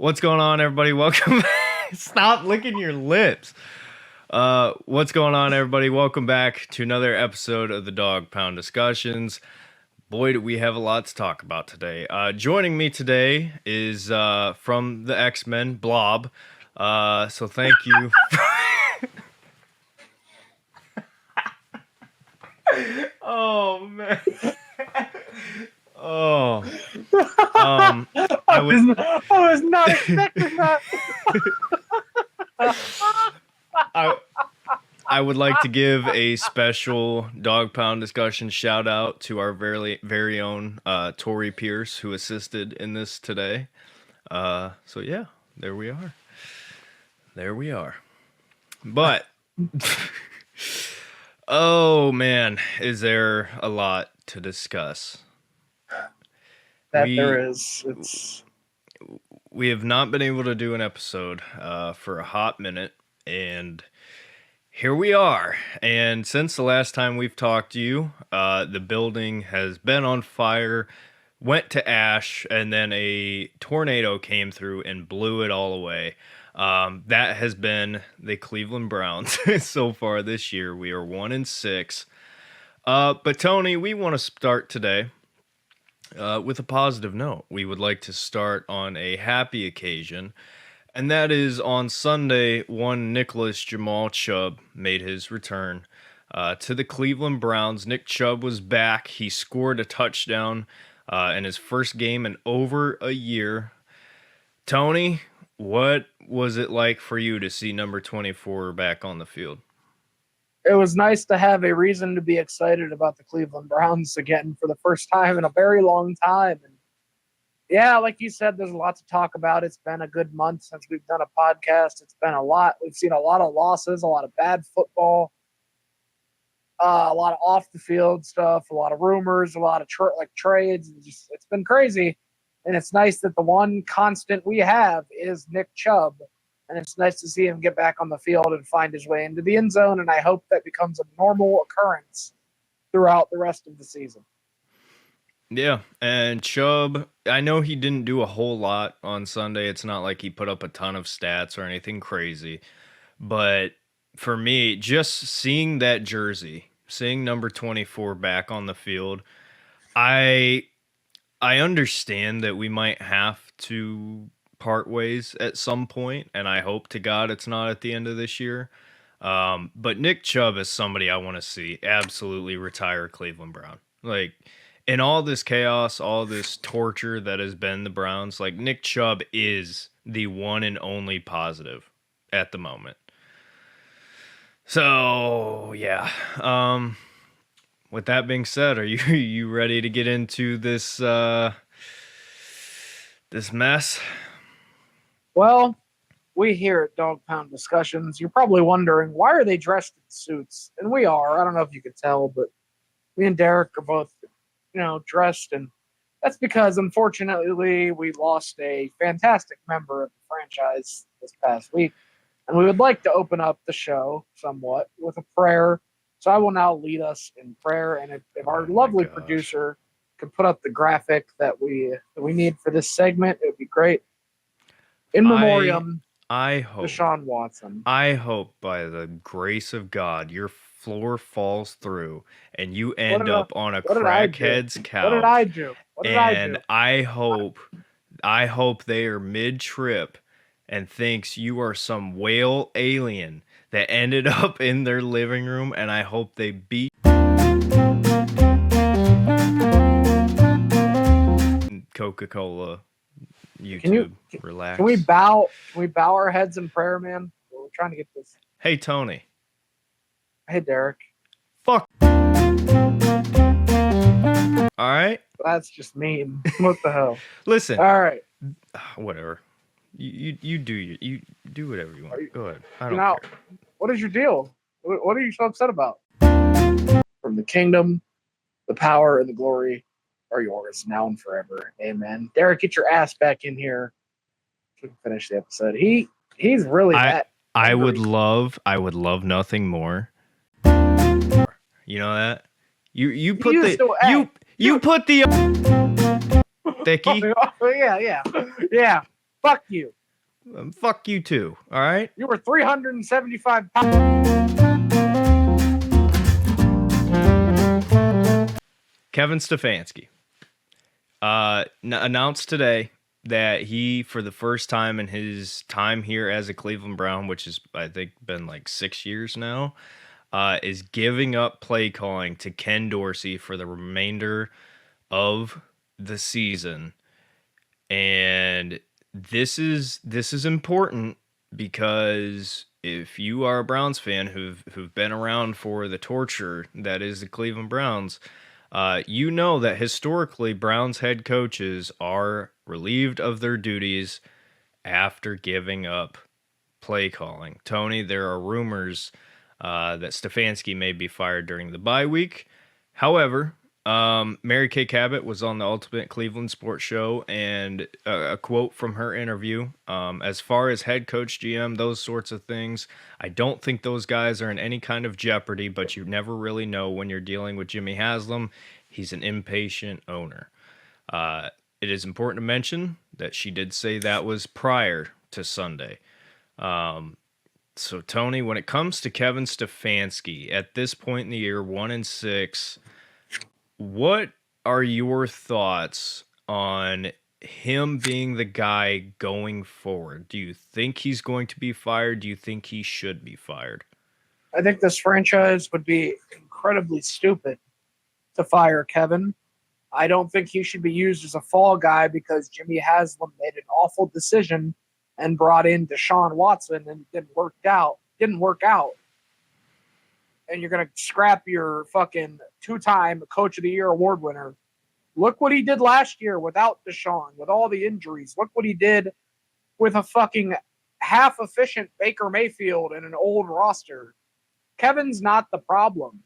What's going on, everybody? Welcome. Stop licking your lips. What's going on, everybody? Welcome back to another episode of the Dog Pound Discussions. Boy, do we have a lot to talk about today. Joining me today is from the X-Men, Blob. So thank you. Oh, man. Oh. I was not expecting that. I would like to give a special Dog Pound Discussion shout out to our very own Tori Pierce, who assisted in this today. So yeah, there we are. But oh man, is there a lot to discuss? There is. We have not been able to do an episode for a hot minute, and here we are. And since the last time we've talked to you, the building has been on fire, went to ash, and then a tornado came through and blew it all away. That has been the Cleveland Browns so far this year. We are 1-6. But Tony, we want to start today with a positive note. We would like to start on a happy occasion, and that is on Sunday, one Nicholas Jamal Chubb made his return to the Cleveland Browns. Nick Chubb was back. He scored a touchdown in his first game in over a year. Tony, what was it like for you to see number 24 back on the field? It was nice to have a reason to be excited about the Cleveland Browns again for the first time in a very long time. And yeah, like you said, there's a lot to talk about. It's been a good month since we've done a podcast. It's been a lot. We've seen a lot of losses, a lot of bad football, a lot of off the field stuff, a lot of rumors, a lot of trades. It's been crazy. And it's nice that the one constant we have is Nick Chubb. And it's nice to see him get back on the field and find his way into the end zone. And I hope that becomes a normal occurrence throughout the rest of the season. Yeah, and Chubb, I know he didn't do a whole lot on Sunday. It's not like he put up a ton of stats or anything crazy. But for me, just seeing that jersey, seeing number 24 back on the field, I understand that we might have to part ways at some point, and I hope to God it's not at the end of this year. But Nick Chubb is somebody I want to see absolutely retire Cleveland Brown. Like, in all this chaos, all this torture that has been the Browns, like, Nick Chubb is the one and only positive at the moment. So, yeah. With that being said, are you ready to get into this this mess? Well, we here at Dog Pound Discussions, you're probably wondering, why are they dressed in suits? And we are. I don't know if you could tell, but me and Derek are both, dressed. And that's because, unfortunately, we lost a fantastic member of the franchise this past week. And we would like to open up the show somewhat with a prayer. So I will now lead us in prayer. And if our lovely producer could put up the graphic that we need for this segment, it would be great. In memoriam, I hope Deshaun Watson. I hope by the grace of God your floor falls through and you end up on a crackhead's couch. What did I do? And I hope they are mid-trip and thinks you are some whale alien that ended up in their living room, and I hope they beat Coca-Cola. YouTube, relax. Can we bow our heads in prayer, man? We're trying to get this. Hey, Tony. Hey, Derek. Fuck. All right. That's just mean. What the hell? Listen. All right. Whatever. You do whatever you want. Go ahead. I don't care. What is your deal? What are you so upset about? From the kingdom, the power, and the glory are yours now and forever. Amen. Derek, get your ass back in here. We can finish the episode. He's really I would love nothing more. You know that? You put you put the Thicky. Yeah. Fuck you. Fuck you too. All right. You were 375 pounds. Kevin Stefanski announced today that he, for the first time in his time here as a Cleveland Brown, which is, I think, been like 6 years now, is giving up play calling to Ken Dorsey for the remainder of the season. And this is important because if you are a Browns fan who've been around for the torture that is the Cleveland Browns, you know that historically Browns head coaches are relieved of their duties after giving up play calling. Tony, there are rumors that Stefanski may be fired during the bye week. However, Mary Kay Cabot was on the Ultimate Cleveland Sports Show, and a quote from her interview, as far as head coach, GM, those sorts of things, I don't think those guys are in any kind of jeopardy, but you never really know when you're dealing with Jimmy Haslam. He's an impatient owner. It is important to mention that she did say that was prior to Sunday. So, Tony, when it comes to Kevin Stefanski, at this point in the year, 1-6, what are your thoughts on him being the guy going forward? Do you think he's going to be fired? Do you think he should be fired? I think this franchise would be incredibly stupid to fire Kevin. I don't think he should be used as a fall guy because Jimmy Haslam made an awful decision and brought in Deshaun Watson and it didn't work out. And you're going to scrap your fucking 2-time Coach of the Year award winner. Look what he did last year without Deshaun, with all the injuries. Look what he did with a fucking half-efficient Baker Mayfield and an old roster. Kevin's not the problem.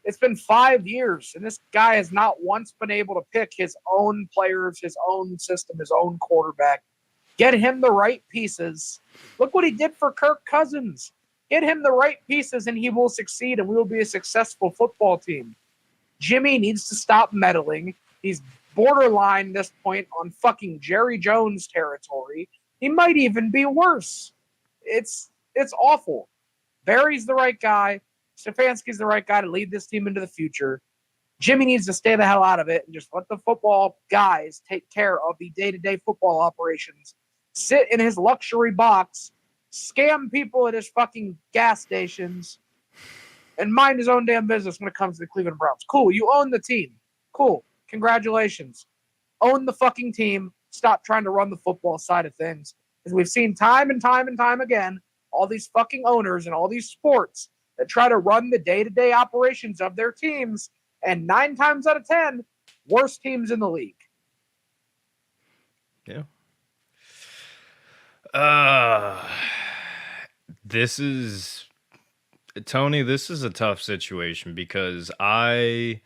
It's been 5 years, and this guy has not once been able to pick his own players, his own system, his own quarterback. Get him the right pieces. Look what he did for Kirk Cousins. Get him the right pieces and he will succeed and we will be a successful football team. Jimmy needs to stop meddling. He's borderline this point on fucking Jerry Jones territory. He might even be worse. It's awful. Barry's the right guy. Stefanski's the right guy to lead this team into the future. Jimmy needs to stay the hell out of it and just let the football guys take care of the day-to-day football operations. Sit in his luxury box, scam people at his fucking gas stations, and mind his own damn business when it comes to the Cleveland Browns. Cool, you own the team. Cool, congratulations. Own the fucking team. Stop trying to run the football side of things. As we've seen time and time and time again, all these fucking owners and all these sports that try to run the day-to-day operations of their teams, and 9 times out of 10, worst teams in the league. Yeah. This is Tony. This is a tough situation because I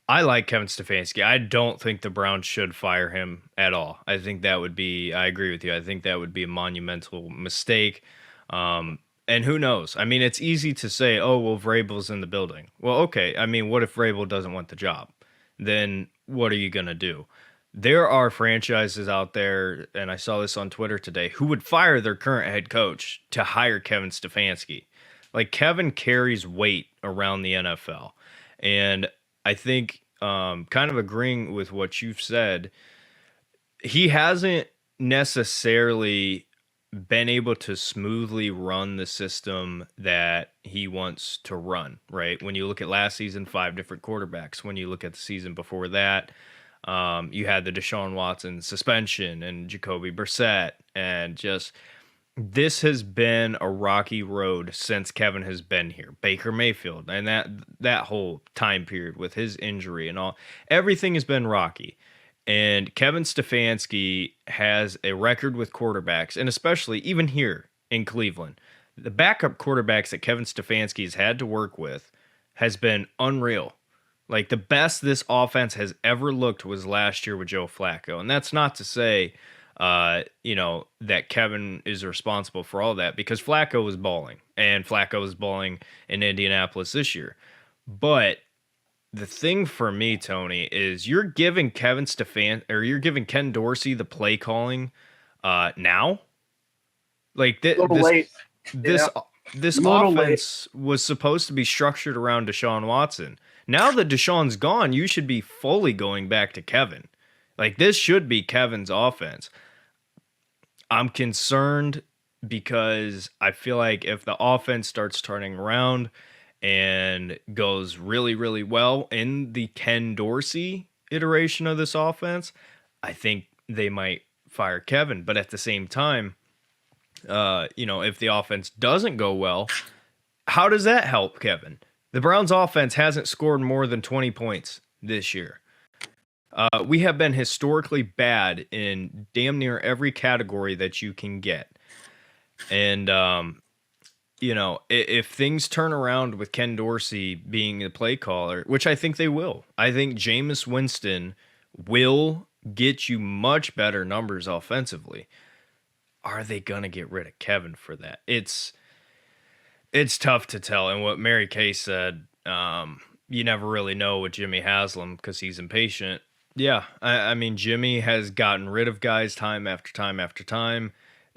like Kevin Stefanski. I don't think the Browns should fire him at all. I think that would be. I agree with you. I think that would be a monumental mistake. And who knows? I mean, it's easy to say, "Oh, well, Vrabel's in the building." Well, okay. I mean, what if Vrabel doesn't want the job? Then what are you gonna do? There are franchises out there, and I saw this on Twitter today, who would fire their current head coach to hire Kevin Stefanski. Like, Kevin carries weight around the NFL. And I think, kind of agreeing with what you've said, he hasn't necessarily been able to smoothly run the system that he wants to run, right? When you look at last season, 5 different quarterbacks. When you look at the season before that, you had the Deshaun Watson suspension and Jacoby Brissett, and just this has been a rocky road since Kevin has been here. Baker Mayfield and that whole time period with his injury and all, everything has been rocky. And Kevin Stefanski has a record with quarterbacks, and especially even here in Cleveland, the backup quarterbacks that Kevin Stefanski has had to work with has been unreal. Like, the best this offense has ever looked was last year with Joe Flacco. And that's not to say, that Kevin is responsible for all that, because Flacco was balling, and Flacco was balling in Indianapolis this year. But the thing for me, Tony, is you're giving Ken Dorsey the play calling now. Like A little late. this Yeah. this Little offense was supposed to be structured around Deshaun Watson. Now that Deshaun's gone, you should be fully going back to Kevin. Like this should be Kevin's offense. I'm concerned because I feel like if the offense starts turning around and goes really, really well in the Ken Dorsey iteration of this offense, I think they might fire Kevin. But at the same time, if the offense doesn't go well, how does that help Kevin? The Browns offense hasn't scored more than 20 points this year. We have been historically bad in damn near every category that you can get. And, if things turn around with Ken Dorsey being the play caller, which I think they will, I think Jameis Winston will get you much better numbers offensively. Are they going to get rid of Kevin for that? It's tough to tell. And what Mary Kay said, you never really know with Jimmy Haslam because he's impatient. Yeah, I mean, Jimmy has gotten rid of guys time after time after time.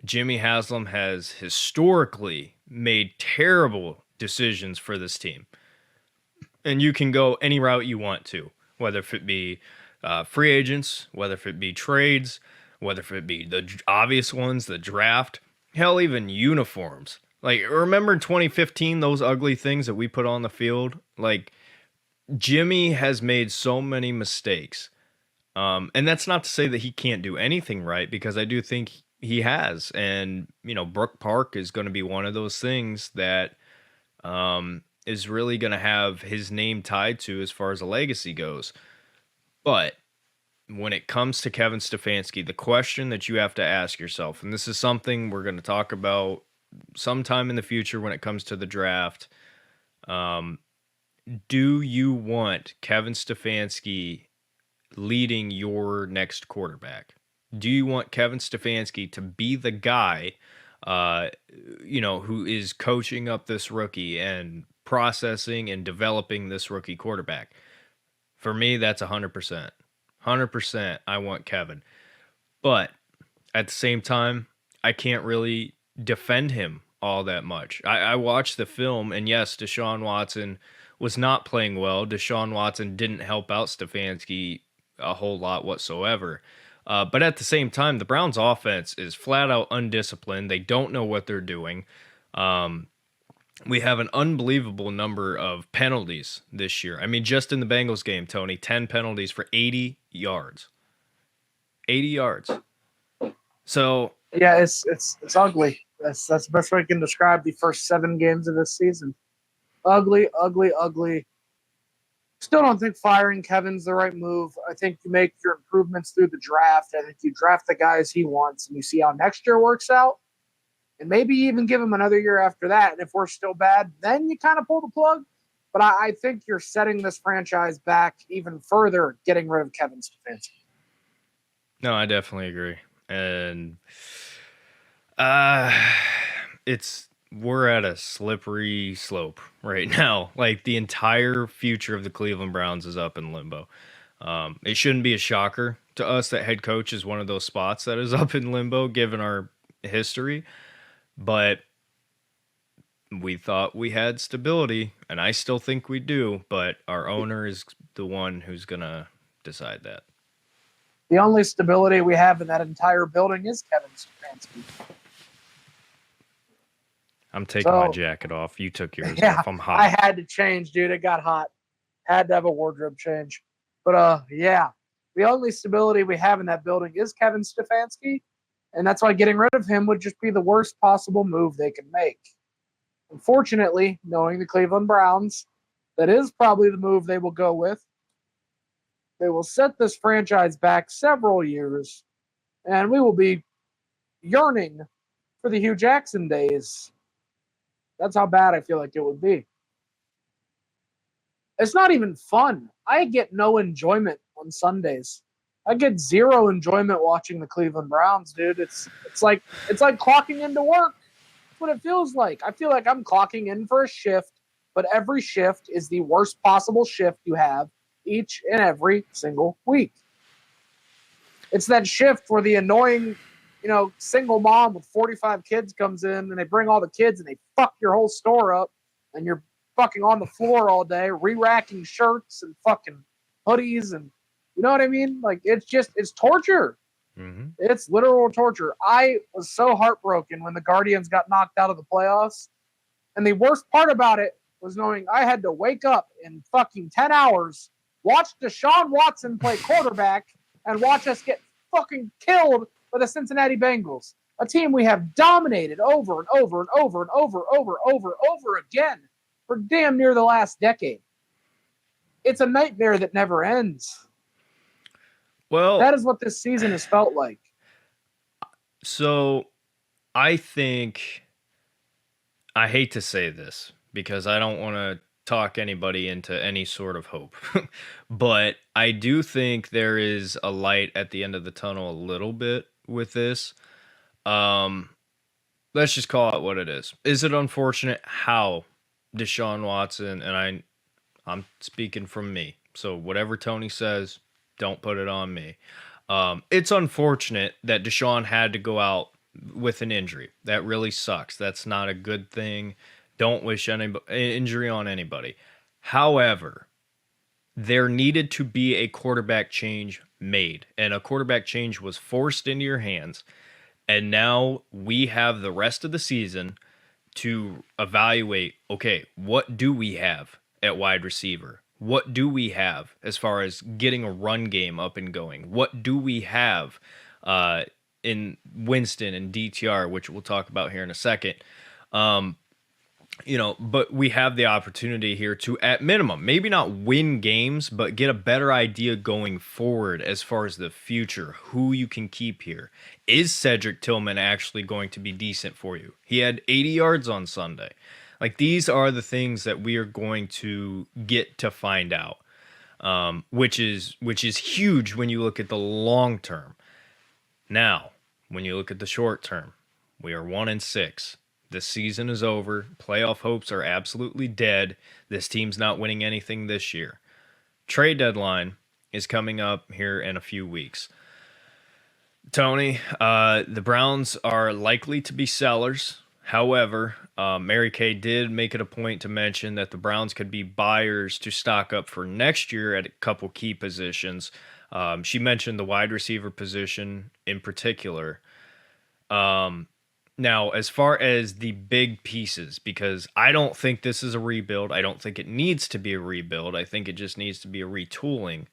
Jimmy Haslam has historically made terrible decisions for this team. And you can go any route you want to, whether if it be free agents, whether if it be trades, whether if it be the obvious ones, the draft, hell, even uniforms. Like, remember in 2015, those ugly things that we put on the field? Like, Jimmy has made so many mistakes. And that's not to say that he can't do anything right, because I do think he has. And, Brook Park is going to be one of those things that is really going to have his name tied to as far as a legacy goes. But when it comes to Kevin Stefanski, the question that you have to ask yourself, and this is something we're going to talk about sometime in the future when it comes to the draft, do you want Kevin Stefanski leading your next quarterback? Do you want Kevin Stefanski to be the guy, who is coaching up this rookie and processing and developing this rookie quarterback? For me, that's 100%. 100% I want Kevin. But at the same time, I can't really defend him all that much. I watched the film, and yes, Deshaun Watson was not playing well. Deshaun Watson didn't help out Stefanski a whole lot whatsoever. But at the same time, the Browns offense is flat out undisciplined. They don't know what they're doing. We have an unbelievable number of penalties this year. I mean, just in the Bengals game, Tony, 10 penalties for 80 yards. 80 yards. So yeah, it's ugly. That's the best way I can describe the first 7 games of this season. Ugly, ugly, ugly. Still don't think firing Kevin's the right move. I think you make your improvements through the draft. I think you draft the guys he wants and you see how next year works out. And maybe even give him another year after that. And if we're still bad, then you kind of pull the plug. But I think you're setting this franchise back even further, getting rid of Kevin Stefanski. No, I definitely agree. And we're at a slippery slope right now. Like, the entire future of the Cleveland Browns is up in limbo. It shouldn't be a shocker to us that head coach is one of those spots that is up in limbo, given our history. But we thought we had stability, and I still think we do, but our owner is the one who's going to decide that. The only stability we have in that entire building is Kevin Stefanski. I'm taking my jacket off. You took yours off. I'm hot. I had to change, dude. It got hot. Had to have a wardrobe change. But, the only stability we have in that building is Kevin Stefanski. And that's why getting rid of him would just be the worst possible move they can make. Unfortunately, knowing the Cleveland Browns, that is probably the move they will go with. They will set this franchise back several years, and we will be yearning for the Hugh Jackson days. That's how bad I feel like it would be. It's not even fun. I get no enjoyment on Sundays. I get zero enjoyment watching the Cleveland Browns, dude. It's like clocking into work. That's what it feels like. I feel like I'm clocking in for a shift, but every shift is the worst possible shift you have each and every single week. It's that shift where the annoying single mom with 45 kids comes in and they bring all the kids and they fuck your whole store up and you're fucking on the floor all day, re-racking shirts and fucking hoodies and you know what I mean? Like it's torture. Mm-hmm. It's literal torture. I was so heartbroken when the Guardians got knocked out of the playoffs. And the worst part about it was knowing I had to wake up in fucking 10 hours, watch Deshaun Watson play quarterback, and watch us get fucking killed by the Cincinnati Bengals, a team we have dominated over and over and over and over again for damn near the last decade. It's a nightmare that never ends. Well, that is what this season has felt like. So I think, I hate to say this because I don't want to talk anybody into any sort of hope, but I do think there is a light at the end of the tunnel a little bit with this. Let's just call it what it is. Is it unfortunate how Deshaun Watson, and I'm speaking from me, so whatever Tony says, don't put it on me. It's unfortunate that Deshaun had to go out with an injury. That really sucks. That's not a good thing. Don't wish any injury on anybody. However, there needed to be a quarterback change made, and a quarterback change was forced into your hands. And now we have the rest of the season to evaluate, okay, what do we have at wide receiver? What do we have as far as getting a run game up and going? What do we have in Winston and DTR, which we'll talk about here in a second? But we have the opportunity here to, at minimum, maybe not win games, but get a better idea going forward as far as the future, who you can keep here. Is Cedric Tillman actually going to be decent for you? He had 80 yards on Sunday. Like, these are the things that we are going to get to find out, which is huge when you look at the long term. Now, when you look at the short term, we are 1-6. The season is over. Playoff hopes are absolutely dead. This team's not winning anything this year. Trade deadline is coming up here in a few weeks. Tony, the Browns are likely to be sellers. However, Mary Kay did make it a point to mention that the Browns could be buyers to stock up for next year at a couple key positions. She mentioned the wide receiver position in particular. Now, as far as the big pieces, because I don't think this is a rebuild. I don't think it needs to be a rebuild. I think it just needs to be a retooling.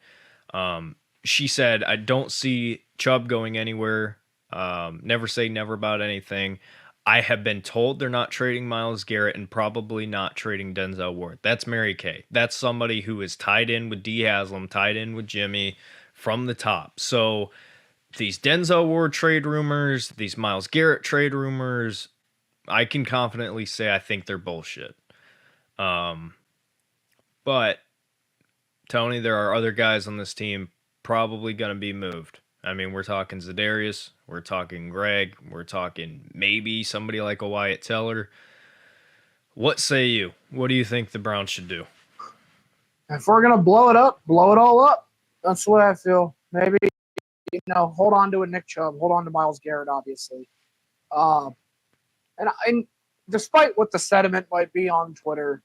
She said, I don't see Chubb going anywhere. Never say never about anything. I have been told they're not trading Myles Garrett and probably not trading Denzel Ward. That's Mary Kay. That's somebody who is tied in with D. Haslam, tied in with Jimmy from the top. So these Denzel Ward trade rumors, these Myles Garrett trade rumors, I can confidently say I think they're bullshit. But, Tony, there are other guys on this team probably going to be moved. I mean, we're talking Za'Darius, we're talking Greg, we're talking maybe somebody like a Wyatt Teller. What say you? What do you think the Browns should do? If we're going to blow it up, blow it all up. That's the way I feel. Maybe, hold on to a Nick Chubb, hold on to Myles Garrett, obviously. And despite what the sentiment might be on Twitter,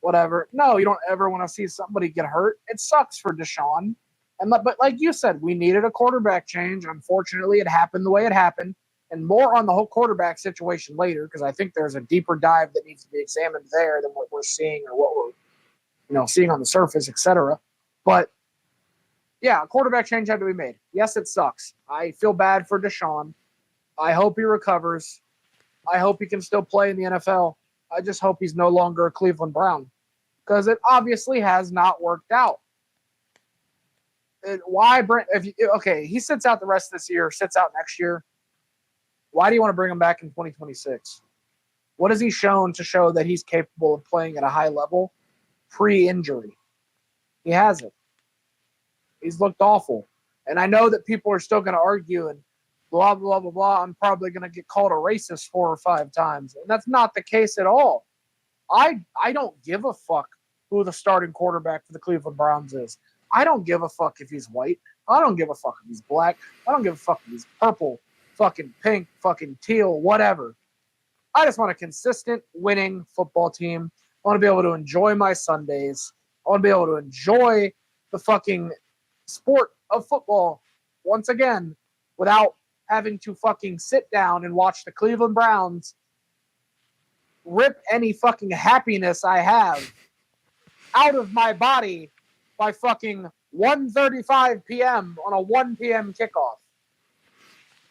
whatever, no, you don't ever want to see somebody get hurt. It sucks for Deshaun. But like you said, we needed a quarterback change. Unfortunately, it happened the way it happened. And more on the whole quarterback situation later, because I think there's a deeper dive that needs to be examined there than what we're seeing or what we're seeing on the surface, etc. But yeah, a quarterback change had to be made. Yes, it sucks. I feel bad for Deshaun. I hope he recovers. I hope he can still play in the NFL. I just hope he's no longer a Cleveland Brown, because it obviously has not worked out. Why Brent? He sits out the rest of this year, sits out next year. Why do you want to bring him back in 2026? What has he shown to show that he's capable of playing at a high level pre-injury? He hasn't. He's looked awful. And I know that people are still going to argue and blah, blah, blah, blah. I'm probably going to get called a racist 4 or 5 times. And that's not the case at all. I don't give a fuck who the starting quarterback for the Cleveland Browns is. I don't give a fuck if he's white. I don't give a fuck if he's black. I don't give a fuck if he's purple, fucking pink, fucking teal, whatever. I just want a consistent winning football team. I want to be able to enjoy my Sundays. I want to be able to enjoy the fucking sport of football once again without having to fucking sit down and watch the Cleveland Browns rip any fucking happiness I have out of my body by fucking 1:35 p.m. on a 1 p.m. kickoff.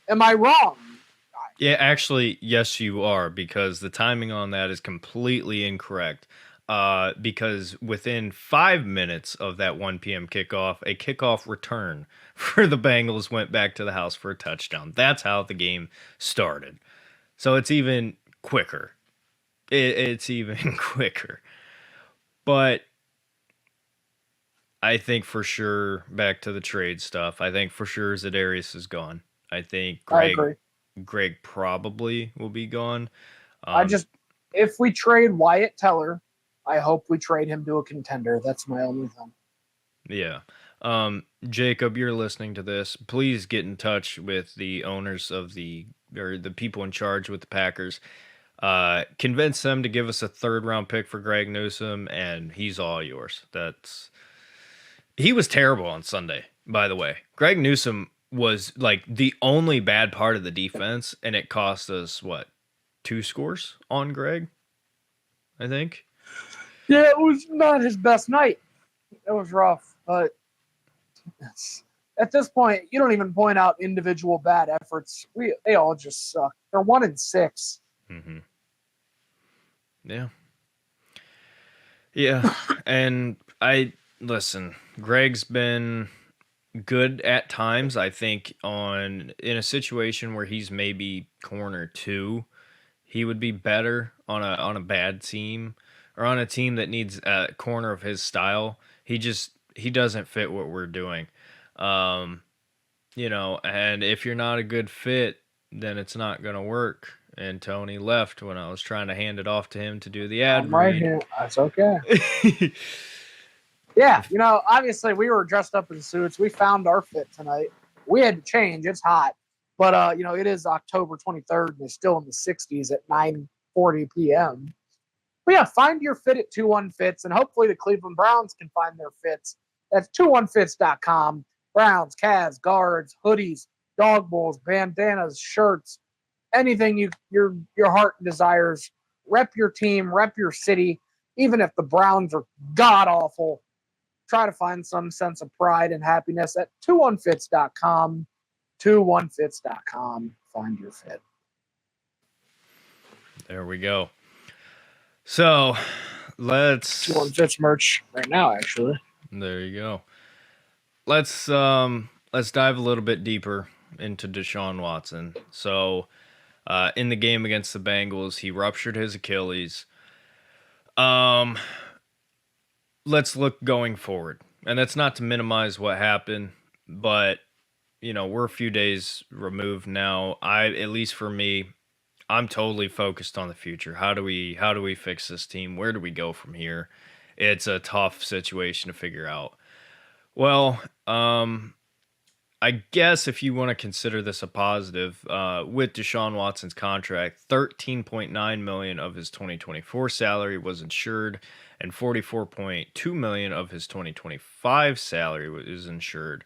Am I wrong? Yeah, actually, yes, you are, because the timing on that is completely incorrect. Because within 5 minutes of that 1 p.m. kickoff, a kickoff return for the Bengals went back to the house for a touchdown. That's how the game started. So it's even quicker. It's even quicker. But I think for sure, back to the trade stuff, I think for sure Za'Darius is gone. I think I agree. Greg probably will be gone. If we trade Wyatt Teller, I hope we trade him to a contender. That's my only thing. Yeah. Jacob, you're listening to this. Please get in touch with the owners of the people in charge with the Packers. Convince them to give us a 3rd round pick for Greg Newsome, and he's all yours. He was terrible on Sunday, by the way. Greg Newsome was like the only bad part of the defense, and it cost us 2 scores on Greg, I think. Yeah, it was not his best night. It was rough, but at this point, you don't even point out individual bad efforts. They all just suck. They're 1-6. Mm-hmm. Yeah, and listen. Greg's been good at times. I think in a situation where he's maybe corner 2, he would be better on a bad team or on a team that needs a corner of his style. He doesn't fit what we're doing. And if you're not a good fit, then it's not going to work. And Tony left when I was trying to hand it off to him to do the ad I'm right read. here. That's okay. Yeah, obviously we were dressed up in suits. We found our fit tonight. We had to change. It's hot. But, it is October 23rd and it's still in the 60s at 9:40 p.m. But, yeah, find your fit at TwoOneFits, and hopefully the Cleveland Browns can find their fits. That's TwoOneFits.com. Browns, Cavs, guards, hoodies, dog bowls, bandanas, shirts, anything your heart desires. Rep your team, rep your city, even if the Browns are god-awful. Try to find some sense of pride and happiness at TwoOneFits.com. TwoOneFits.com. Find your fit. There we go. So let's TwoOneFits merch right now, actually. There you go. Let's dive a little bit deeper into Deshaun Watson. So in the game against the Bengals, he ruptured his Achilles. Let's look going forward. And that's not to minimize what happened, but we're a few days removed now. At least for me, I'm totally focused on the future. How do we fix this team? Where do we go from here? It's a tough situation to figure out. Well, I guess if you want to consider this a positive, with Deshaun Watson's contract, $13.9 million of his 2024 salary was insured, and $44.2 million of his 2025 salary is insured.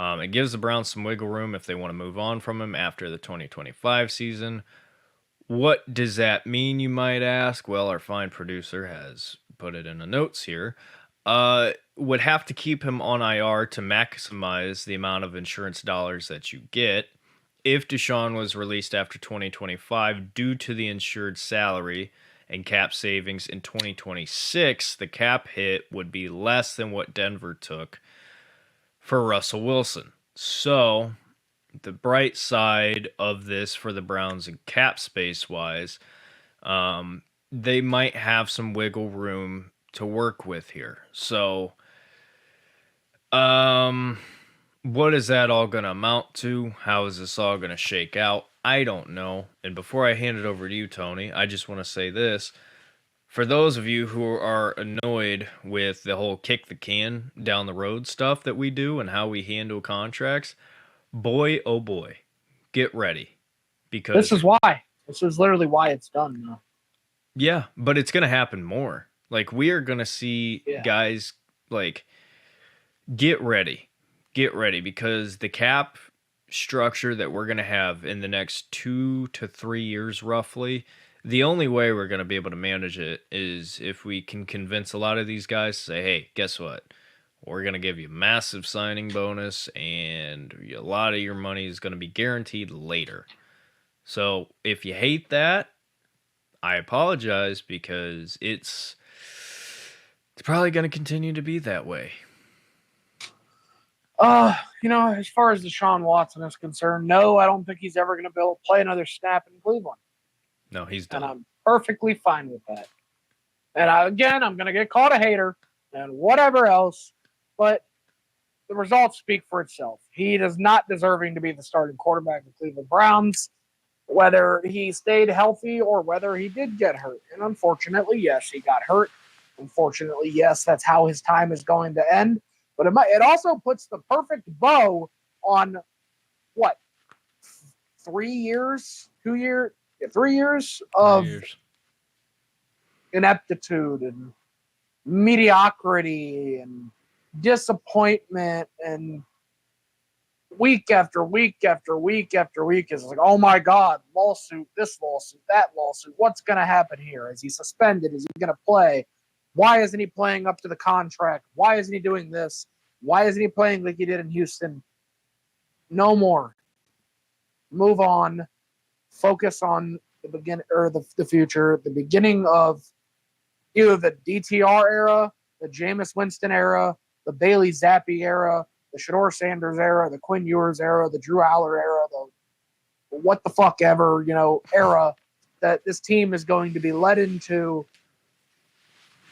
It gives the Browns some wiggle room if they want to move on from him after the 2025 season. What does that mean, you might ask? Well, our fine producer has put it in the notes here. Would have to keep him on IR to maximize the amount of insurance dollars that you get. If Deshaun was released after 2025 due to the insured salary and cap savings in 2026, the cap hit would be less than what Denver took for Russell Wilson. So the bright side of this for the Browns and cap space wise, they might have some wiggle room to work with here. So what is that all going to amount to? How is this all going to shake out? I don't know. And before I hand it over to you, Tony, I just want to say this. For those of you who are annoyed with the whole kick the can down the road stuff that we do and how we handle contracts, boy, oh boy, get ready. Because this is why. This is literally why it's done now. yeah, but it's going to happen more. Like, we are going to see guys, like, get ready. Get ready, because the cap structure that we're going to have in the next 2 to 3 years, roughly, the only way we're going to be able to manage it is if we can convince a lot of these guys to say, hey, guess what? We're going to give you a massive signing bonus, and a lot of your money is going to be guaranteed later. So if you hate that, I apologize, because it's probably going to continue to be that way. As far as Deshaun Watson is concerned, no, I don't think he's ever going to be able to play another snap in Cleveland. No, he's done. And I'm perfectly fine with that. And I'm going to get called a hater and whatever else, but the results speak for itself. He is not deserving to be the starting quarterback of the Cleveland Browns, whether he stayed healthy or whether he did get hurt. And unfortunately, yes, he got hurt. Unfortunately, yes, that's how his time is going to end. But it also puts the perfect bow on, 3 years? 2 years? 3 years of ineptitude and mediocrity and disappointment, and week after week after week after week is like, oh my God, lawsuit, this lawsuit, that lawsuit. What's going to happen here? Is he suspended? Is he going to play? Why isn't he playing up to the contract? Why isn't he doing this? Why isn't he playing like he did in Houston? No more. Move on. Focus on the future, the beginning of either the DTR era, the Jameis Winston era, the Bailey Zappi era, the Shador Sanders era, the Quinn Ewers era, the Drew Aller era, the what the fuck ever, era that this team is going to be led into.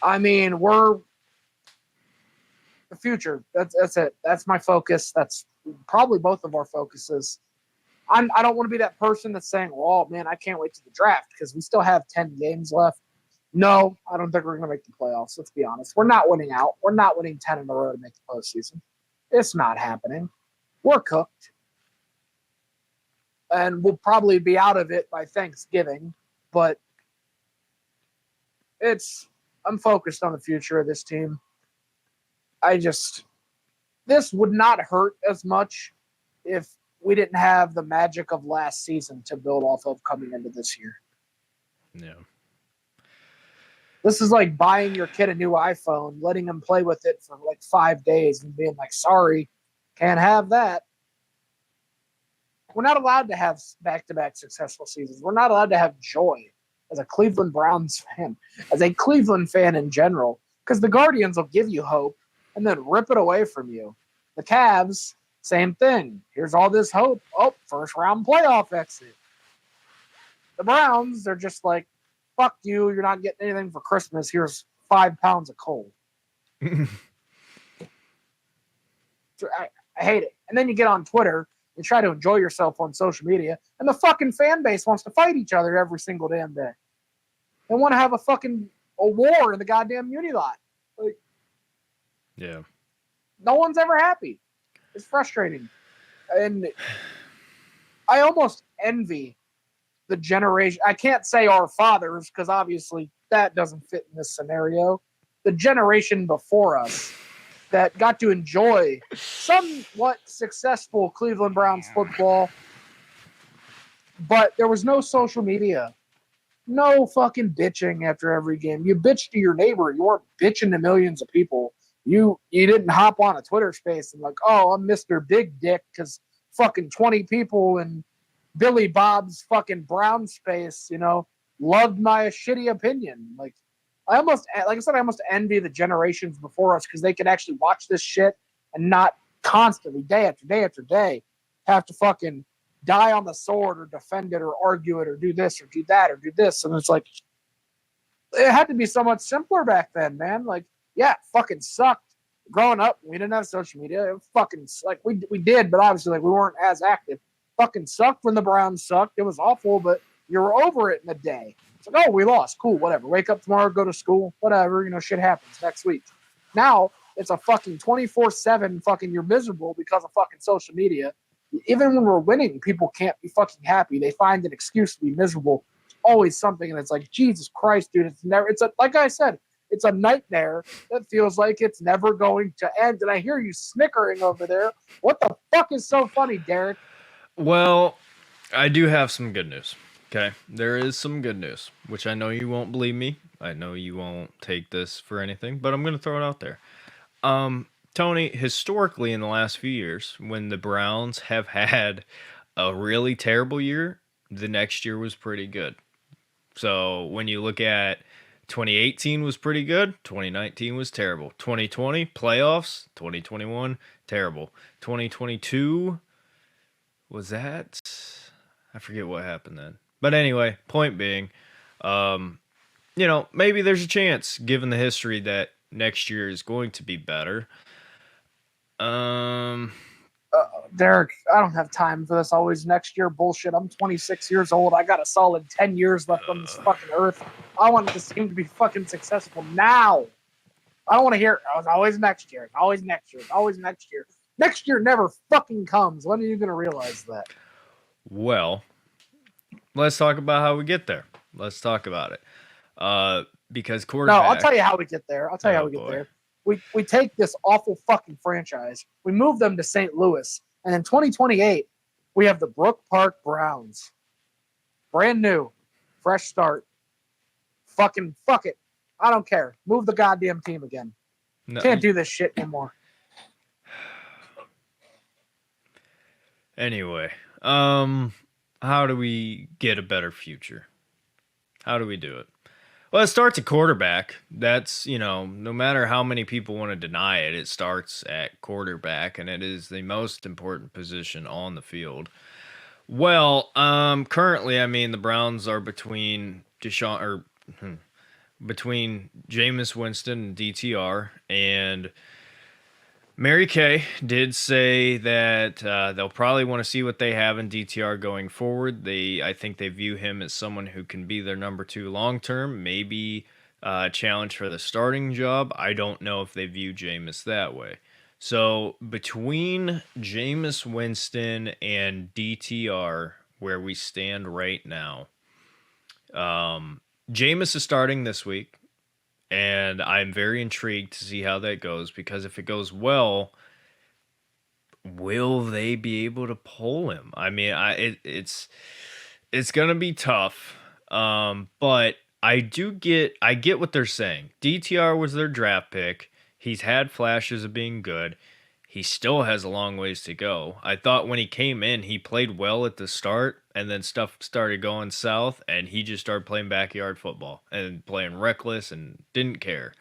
I mean, we're the future. That's it. That's my focus. That's probably both of our focuses. I don't want to be that person that's saying, well, man, I can't wait to the draft because we still have 10 games left. No, I don't think we're going to make the playoffs. Let's be honest. We're not winning out. We're not winning 10 in a row to make the postseason. It's not happening. We're cooked. And we'll probably be out of it by Thanksgiving. But I'm focused on the future of this team. This would not hurt as much if we didn't have the magic of last season to build off of coming into this year. Yeah. This is like buying your kid a new iPhone, letting him play with it for like 5 days and being like, sorry, can't have that. We're not allowed to have back-to-back successful seasons. We're not allowed to have joy as a Cleveland Browns fan, as a Cleveland fan in general, because the Guardians will give you hope and then rip it away from you. The Cavs, same thing. Here's all this hope. Oh, first round playoff exit. The Browns, they're just like, fuck you. You're not getting anything for Christmas. Here's 5 pounds of coal. I hate it. And then you get on Twitter and try to enjoy yourself on social media, and the fucking fan base wants to fight each other every single damn day. They want to have a war in the goddamn uni lot. Like, yeah. No one's ever happy. It's frustrating. And I almost envy the generation. I can't say our fathers, because obviously that doesn't fit in this scenario. The generation before us that got to enjoy somewhat successful Cleveland Browns football, but there was no social media. No fucking bitching after every game. You bitched to your neighbor. You weren't bitching to millions of people. You didn't hop on a Twitter space and like, oh, I'm Mr. Big Dick because fucking 20 people in Billy Bob's fucking Brown space, loved my shitty opinion. Like I almost envy the generations before us because they could actually watch this shit and not constantly, day after day after day, have to fucking die on the sword or defend it or argue it or do this or do that or do this. And it's like, it had to be so much simpler back then, man. Like, yeah, it fucking sucked. Growing up, we didn't have social media. It fucking, like, we did, but obviously, like, we weren't as active. Fucking sucked when the Browns sucked. It was awful, but you were over it in a day. It's like, oh, we lost. Cool, whatever. Wake up tomorrow, go to school, whatever. Shit happens next week. Now, it's a fucking 24/7 fucking you're miserable because of fucking social media. Even when we're winning, people can't be fucking happy. They find an excuse to be miserable. It's always something, and it's like, Jesus Christ, dude, it's never. It's a like I said, it's a nightmare that feels like it's never going to end. And I hear you snickering over there. What the fuck is so funny, Derek? Well, I do have some good news. Okay, there is some good news, which I know you won't believe me. I know you won't take this for anything, but I'm going to throw it out there. Tony, historically in the last few years, when the Browns have had a really terrible year, the next year was pretty good. So when you look at 2018 was pretty good, 2019 was terrible. 2020 playoffs, 2021 terrible. 2022 was that? I forget what happened then. But anyway, point being, maybe there's a chance, given the history, that next year is going to be better. Derek, I don't have time for this always next year bullshit. I'm 26 years old. I got a solid 10 years left on this fucking earth. I want this team to be fucking successful now. I don't want to hear it's always next year. It's always next year. It's always next year. Next year never fucking comes. When are you going to realize that? Well, let's talk about how we get there. Let's talk about it. Because quarterback. No, I'll tell you how we get there. We take this awful fucking franchise. We move them to St. Louis. And in 2028, we have the Brook Park Browns. Brand new. Fresh start. Fucking fuck it. I don't care. Move the goddamn team again. No, can't do this shit anymore. Anyway, how do we get a better future? How do we do it? Well, it starts at quarterback. That's, no matter how many people want to deny it, it starts at quarterback, and it is the most important position on the field. Well, currently, the Browns are between Jameis Winston and DTR, and Mary Kay did say that they'll probably want to see what they have in DTR going forward. I think they view him as someone who can be their number 2 long term, maybe challenge for the starting job. I don't know if they view Jameis that way. So between Jameis Winston and DTR, where we stand right now, Jameis is starting this week. And I'm very intrigued to see how that goes, because if it goes well, will they be able to pull him? It's gonna be tough. But I get what they're saying. DTR was their draft pick. He's had flashes of being good. He still has a long ways to go. I thought when he came in, he played well at the start, and then stuff started going south, and he just started playing backyard football and playing reckless and didn't care.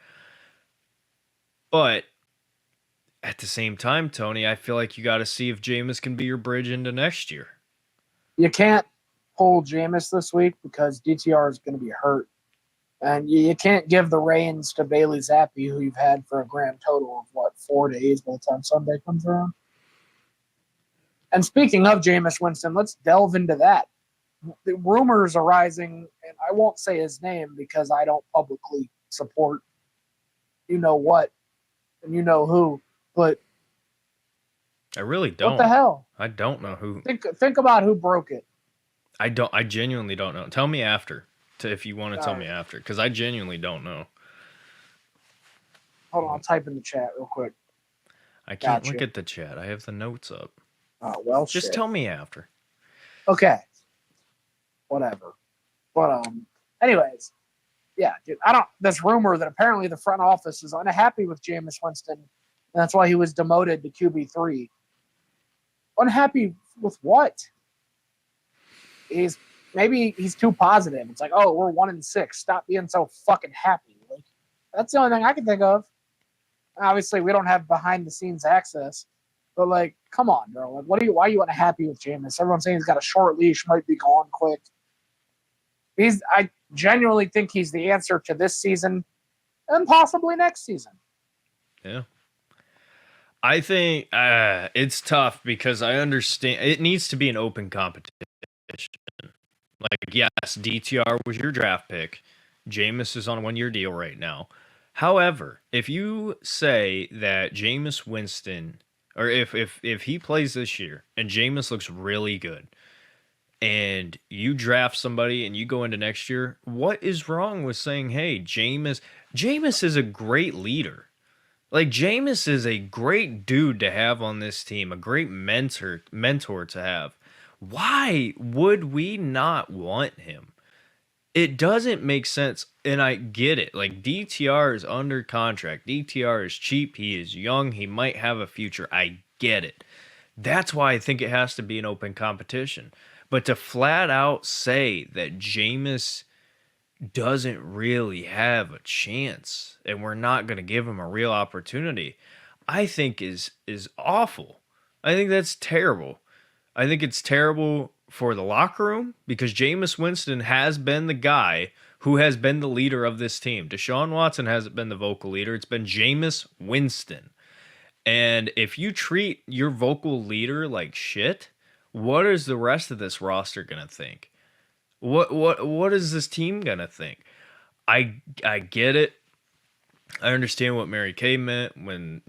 But at the same time, Tony, I feel like you got to see if Jameis can be your bridge into next year. You can't pull Jameis this week because DTR is going to be hurt. And you can't give the reins to Bailey Zappi, who you've had for a grand total of, 4 days by the time Sunday comes around. And speaking of Jameis Winston, let's delve into that. The rumors are rising, and I won't say his name because I don't publicly support you know what and you know who, but I really don't. What the hell? I don't know who. Think about who broke it. I genuinely don't know. Tell me after. If you want to tell me after, because I genuinely don't know. Hold on, I'll type in the chat real quick. I can't look at the chat. I have the notes up. Oh, well, just tell me after. Okay. Whatever. But anyways, yeah, dude. This rumor that apparently the front office is unhappy with Jameis Winston, and that's why he was demoted to QB3. Unhappy with what? Maybe he's too positive. It's like, oh, we're 1-6. Stop being so fucking happy. Like, that's the only thing I can think of. Obviously, we don't have behind the scenes access, but like, come on, bro. Like, why are you unhappy with Jameis? Everyone's saying he's got a short leash, might be gone quick. I genuinely think he's the answer to this season and possibly next season. Yeah. I think it's tough because I understand it needs to be an open competition. Like, yes, DTR was your draft pick. Jameis is on a 1-year deal right now. However, if you say that Jameis Winston or if he plays this year and Jameis looks really good, and you draft somebody and you go into next year, what is wrong with saying, hey, Jameis is a great leader. Like Jameis is a great dude to have on this team, a great mentor to have. Why would we not want him? It doesn't make sense, and I get it. Like DTR is under contract. DTR is cheap. He is young. He might have a future. I get it. That's why I think it has to be an open competition. But to flat out say that Jameis doesn't really have a chance and we're not going to give him a real opportunity, I think is awful. I think that's terrible. I think it's terrible for the locker room because Jameis Winston has been the guy who has been the leader of this team. Deshaun Watson hasn't been the vocal leader. It's been Jameis Winston. And if you treat your vocal leader like shit, what is the rest of this roster going to think? What is this team going to think? I get it. I understand what Mary Kay meant when,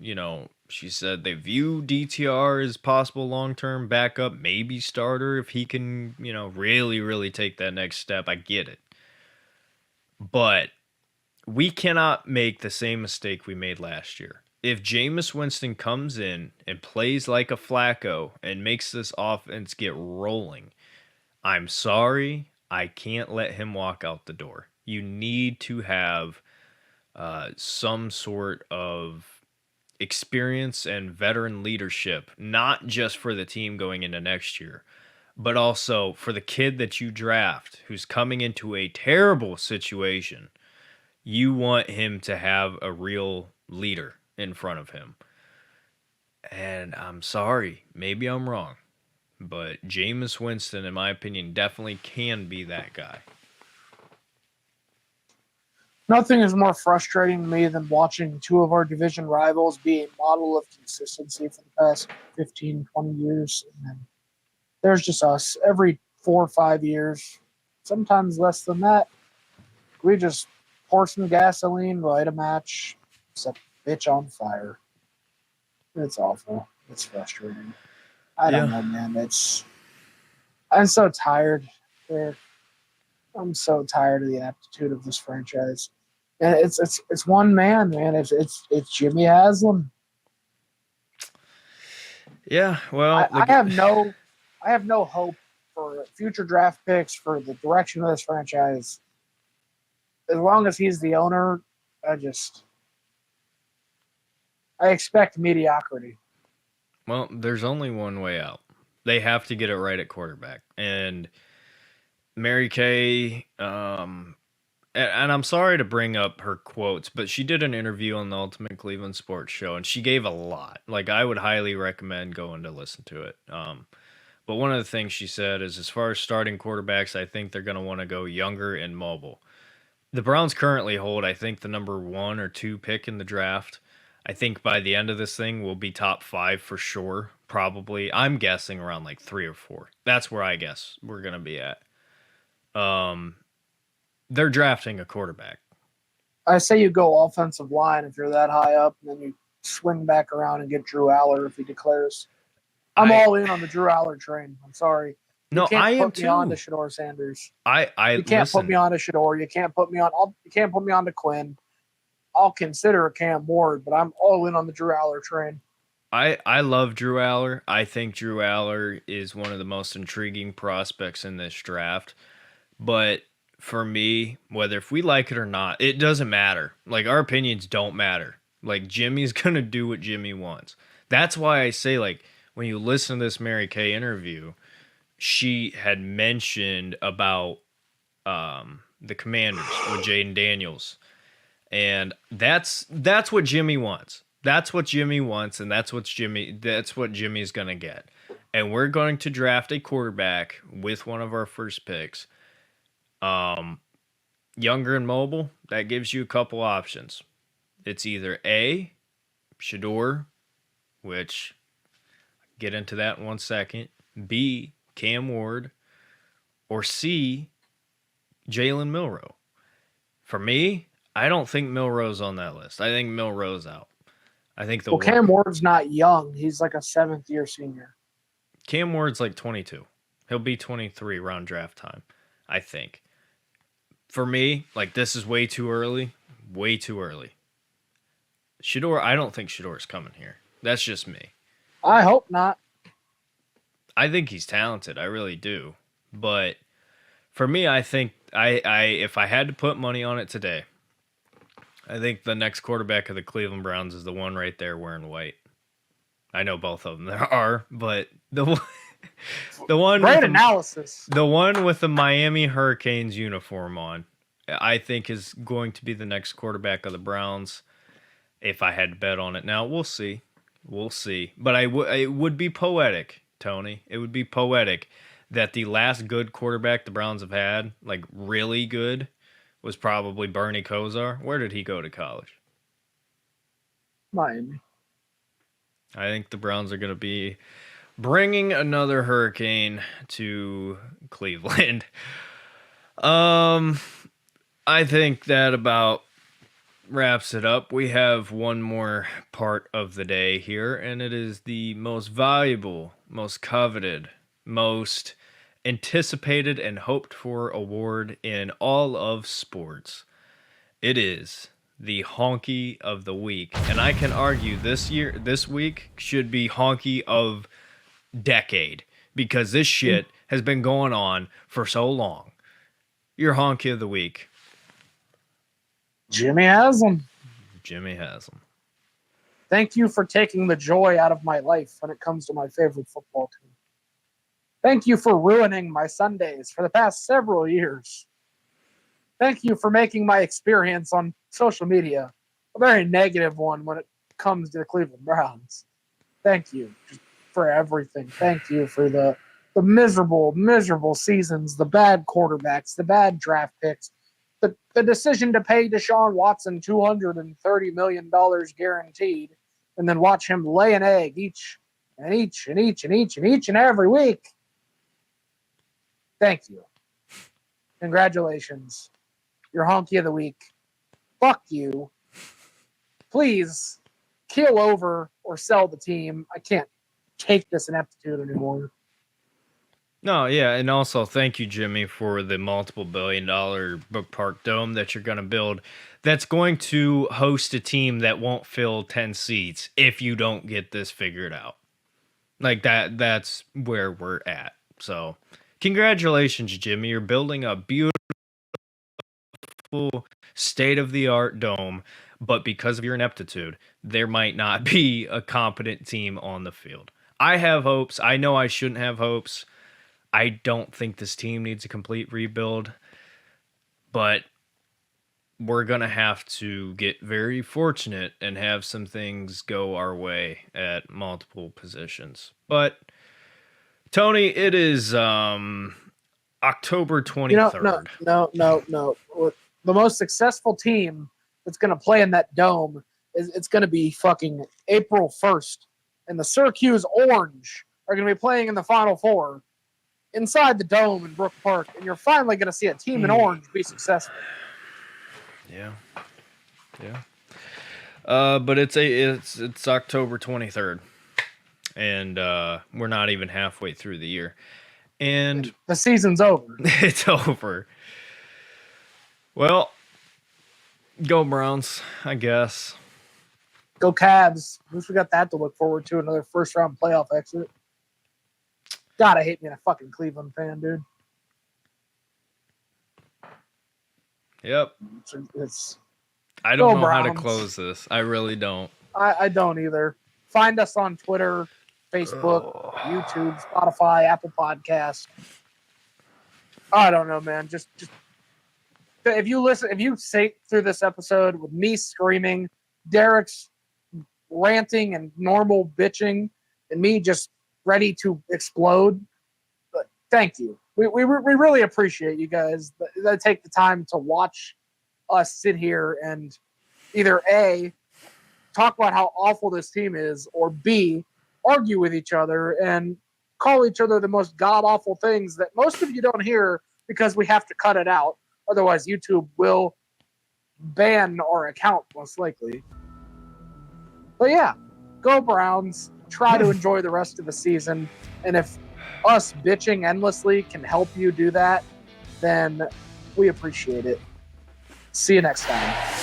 she said they view DTR as possible long-term backup, maybe starter if he can, really, really take that next step. I get it. But we cannot make the same mistake we made last year. If Jameis Winston comes in and plays like a Flacco and makes this offense get rolling, I'm sorry, I can't let him walk out the door. You need to have some sort of experience and veteran leadership, not just for the team going into next year, but also for the kid that you draft who's coming into a terrible situation. You want him to have a real leader in front of him. And I'm sorry, maybe I'm wrong, but Jameis Winston, in my opinion, definitely can be that guy. Nothing is more frustrating to me than watching two of our division rivals be a model of consistency for the past 15, 20 years. And then there's just us every 4 or 5 years, sometimes less than that. We just pour some gasoline, light a match, set the bitch on fire. It's awful. It's frustrating. I don't know, man. I'm so tired. I'm so tired of the aptitude of this franchise. And it's one man, man. It's Jimmy Haslam. Yeah, well, I have no hope for future draft picks for the direction of this franchise. As long as he's the owner, I expect mediocrity. Well, there's only one way out. They have to get it right at quarterback. And Mary Kay, and I'm sorry to bring up her quotes, but she did an interview on the Ultimate Cleveland Sports Show, and she gave a lot. Like, I would highly recommend going to listen to it. But one of the things she said is, as far as starting quarterbacks, I think they're going to want to go younger and mobile. The Browns currently hold, I think, the number 1 or 2 pick in the draft. I think by the end of this thing, we'll be top 5 for sure. Probably. I'm guessing around like 3 or 4. That's where I guess we're going to be at. They're drafting a quarterback. I say you go offensive line if you're that high up, and then you swing back around and get Drew Aller if he declares. I'm all in on the Drew Aller train. I'm sorry. No, I am too. You can't put me on to Shedeur Sanders. You can't put me on to Shedeur. You can't put me on to Quinn. I'll consider a Cam Ward, but I'm all in on the Drew Aller train. I love Drew Aller. I think Drew Aller is one of the most intriguing prospects in this draft. But for me, whether if we like it or not, it doesn't matter. Like, our opinions don't matter. Like, Jimmy's going to do what Jimmy wants. That's why I say, like, when you listen to this Mary Kay interview, she had mentioned about the Commanders with Jaden Daniels. And that's what Jimmy wants. That's what Jimmy wants, and that's what Jimmy's going to get. And we're going to draft a quarterback with one of our first picks. Younger and mobile, that gives you a couple options. It's either A, Shedeur, which I'll get into that in 1 second. B, Cam Ward, or C, Jalen Milroe. For me, I don't think Milroe's on that list. I think Milroe's out. I think Well, Cam Ward's not young. He's like a 7th-year senior. Cam Ward's like 22. He'll be 23 around draft time, I think. For me, like, this is way too early. Way too early. Shedeur, I don't think Shedor's coming here. That's just me. I hope not. I think he's talented. I really do. But for me, I think I if I had to put money on it today, I think the next quarterback of the Cleveland Browns is the one right there wearing white. I know both of them there are, but the one Great analysis. The one with the Miami Hurricanes uniform on, I think is going to be the next quarterback of the Browns. If I had to bet on it, now we'll see, But it would be poetic, Tony. It would be poetic that the last good quarterback the Browns have had, like really good, was probably Bernie Kosar. Where did he go to college? Miami. I think the Browns are going to be bringing another hurricane to Cleveland. I think that about wraps it up. We have one more part of the day here, and it is the most valuable, most coveted, most anticipated and hoped for award in all of sports. It is the honky of the week, and I can argue this week should be honky of decade, because this shit has been going on for so long. Your honky of the week. Jimmy Haslam. Jimmy Haslam. Thank you for taking the joy out of my life when it comes to my favorite football team. Thank you for ruining my Sundays for the past several years. Thank you for making my experience on social media a very negative one when it comes to the Cleveland Browns. Thank you for everything. Thank you for the miserable, miserable seasons, the bad quarterbacks, the bad draft picks, the decision to pay Deshaun Watson $230 million guaranteed and then watch him lay an egg each and every week. Thank you. Congratulations. You're honky of the week. Fuck you. Please keel over or sell the team. I can't take this ineptitude anymore. No, yeah, and also thank you, Jimmy, for the multiple $billion Brook Park Dome that you're going to build. That's going to host a team that won't fill 10 seats if you don't get this figured out. Like that's where we're at. So, congratulations, Jimmy. You're building a beautiful state-of-the-art dome, but because of your ineptitude, there might not be a competent team on the field. I have hopes. I know I shouldn't have hopes. I don't think this team needs a complete rebuild, but we're going to have to get very fortunate and have some things go our way at multiple positions. But, Tony, it is October 23rd. No. The most successful team that's going to play in that dome it's going to be fucking April 1st. And the Syracuse Orange are going to be playing in the Final Four inside the dome in Brook Park, and you're finally going to see a team in orange be successful. Yeah. But it's October 23rd, and we're not even halfway through the year, and the season's over. It's over. Well, go Browns, I guess. Go Cavs. At least we got that to look forward to. Another first-round playoff exit. God, I hate being a fucking Cleveland fan, dude. Yep. It's I don't know Browns. How to close this. I really don't. I don't either. Find us on Twitter, Facebook, YouTube, Spotify, Apple Podcasts. I don't know, man. Just if you sit through this episode with me screaming, Derek's ranting and normal bitching, and me just ready to explode. But thank you. We really appreciate you guys that take the time to watch us sit here and either A, talk about how awful this team is, or B, argue with each other and call each other the most god-awful things that most of you don't hear because we have to cut it out. Otherwise, YouTube will ban our account, most likely. But yeah, go Browns. Try to enjoy the rest of the season. And if us bitching endlessly can help you do that, then we appreciate it. See you next time.